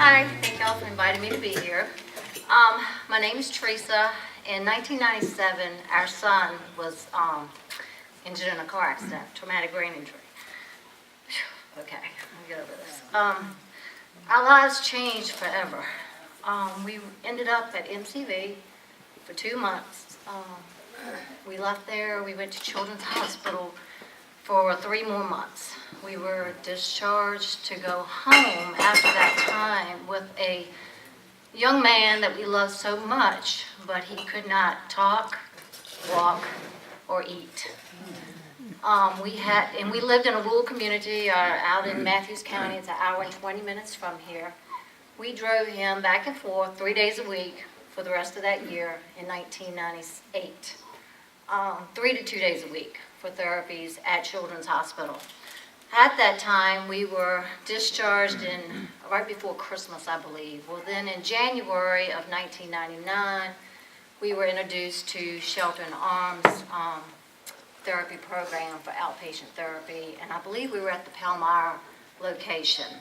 Hi, thank y'all for inviting me to be here. My name is Teresa. In 1997, our son was injured in a car accident, traumatic brain injury. Phew, okay, let me get over this. Our lives changed forever. We ended up at MCV for 2 months. We left there, we went to Children's Hospital for 3 more months. We were discharged to go home after that time with a young man that we loved so much, but he could not talk, walk, or eat. We lived in a rural community out in Matthews County. It's an hour and 20 minutes from here. We drove him back and forth 3 days a week for the rest of that year in 1998. 3 to 2 days a week for therapies at Children's Hospital. At that time, we were discharged right before Christmas, I believe. Well, then in January of 1999, we were introduced to Shelter in Arms therapy program for outpatient therapy, and I believe we were at the Palmyra location.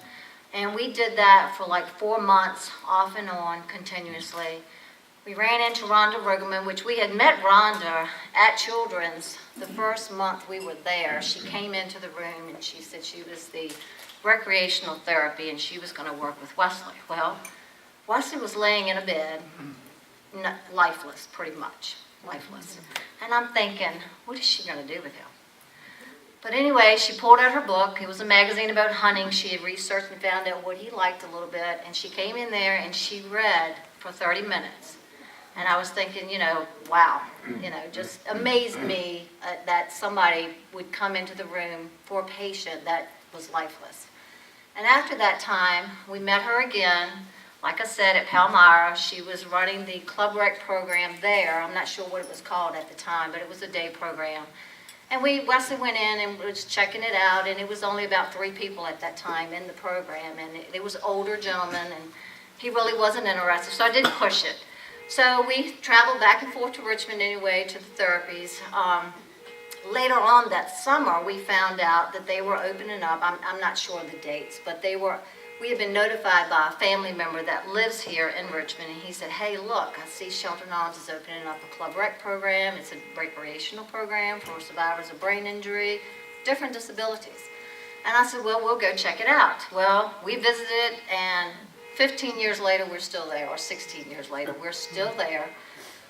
And we did that for like 4 months, off and on, continuously. We ran into Rhonda Rugerman, which we had met Rhonda at Children's the first month we were there. She came into the room and she said she was the recreational therapy and she was going to work with Wesley. Well, Wesley was laying in a bed, lifeless, pretty much, lifeless. And I'm thinking, what is she going to do with him? But anyway, she pulled out her book. It was a magazine about hunting. She had researched and found out what he liked a little bit. And she came in there and she read for 30 minutes. And I was thinking, wow, just amazed me that somebody would come into the room for a patient that was lifeless. And after that time, we met her again, like I said, at Palmyra. She was running the Club Rec program there. I'm not sure what it was called at the time, but it was a day program. And Wesley went in and was checking it out, and it was only about 3 people at that time in the program. And it was older gentleman, and he really wasn't interested, so I didn't push it. So we traveled back and forth to Richmond anyway to the therapies. Later on that summer, we found out that they were opening up. I'm not sure of the dates, but we had been notified by a family member that lives here in Richmond, and he said, hey, look, I see Shelter in Arms is opening up a Club Rec program. It's a recreational program for survivors of brain injury, different disabilities. And I said, well, we'll go check it out. Well, we visited, and 15 years later, we're still there, or 16 years later, we're still there.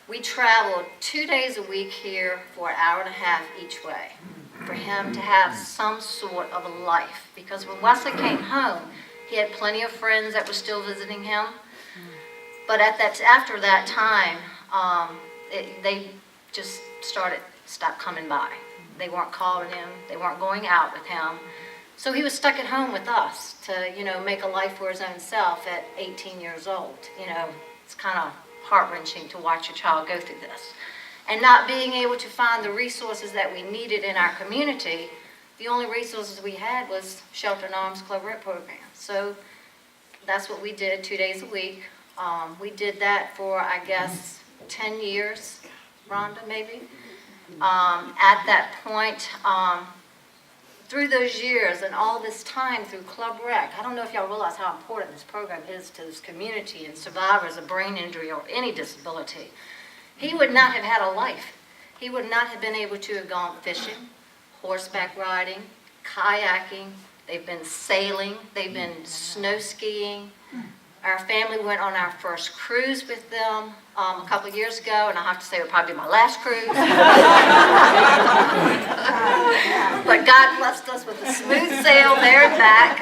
We traveled 2 days a week here for an hour and a half each way for him to have some sort of a life. Because when Wesley came home, he had plenty of friends that were still visiting him. But after that time, they just stopped coming by. They weren't calling him. They weren't going out with him. So he was stuck at home with us to, make a life for his own self at 18 years old. It's kind of heart-wrenching to watch a child go through this. And not being able to find the resources that we needed in our community, the only resources we had was Shelter in Arms Club Rec program. So that's what we did 2 days a week. We did that for, I guess, 10 years, Rhonda, maybe. At that point, through those years and all this time through Club Rec, I don't know if y'all realize how important this program is to this community and survivors of brain injury or any disability. He would not have had a life. He would not have been able to have gone fishing, horseback riding, kayaking. They've been sailing. They've been snow skiing. Our family went on our first cruise with them a couple of years ago, and I have to say it would probably be my last cruise. But God blessed us with a smooth sail there and back.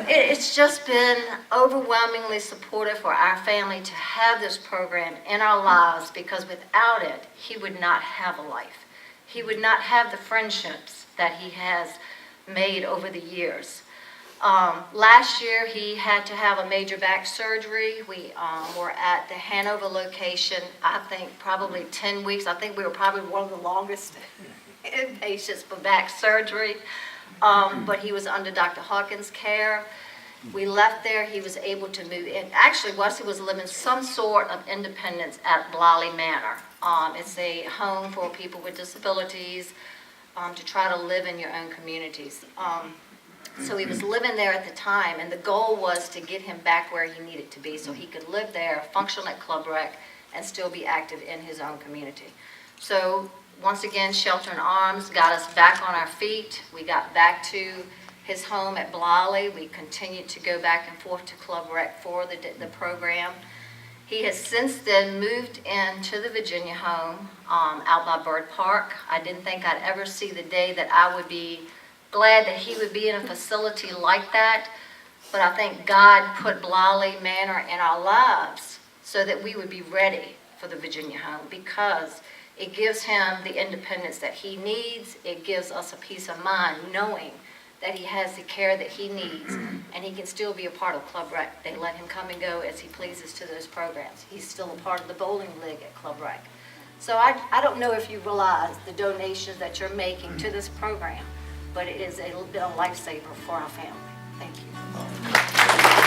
It's just been overwhelmingly supportive for our family to have this program in our lives, because without it, he would not have a life. He would not have the friendships that he has made over the years. Last year, he had to have a major back surgery. We were at the Hanover location, I think probably 10 weeks. I think we were probably one of the longest inpatients for back surgery. But he was under Dr. Hawkins' care. We left there. He was able to move in. Actually, Wesley was living some sort of independence at Blaley Manor. It's a home for people with disabilities to try to live in your own communities. So he was living there at the time, and the goal was to get him back where he needed to be so he could live there, function at Club Rec, and still be active in his own community. So once again, Shelter in Arms got us back on our feet. We got back to his home at Blaley. We continued to go back and forth to Club Rec for the program. He has since then moved into the Virginia home out by Bird Park. I didn't think I'd ever see the day that I would be glad that he would be in a facility like that, but I think God put Blaley Manor in our lives so that we would be ready for the Virginia home, because it gives him the independence that he needs. It gives us a peace of mind knowing that he has the care that he needs, and he can still be a part of Club Rec. They let him come and go as he pleases to those programs. He's still a part of the bowling league at Club Rec. So I don't know if you realize the donations that you're making to this program, but it is a little bit of a lifesaver for our family. Thank you.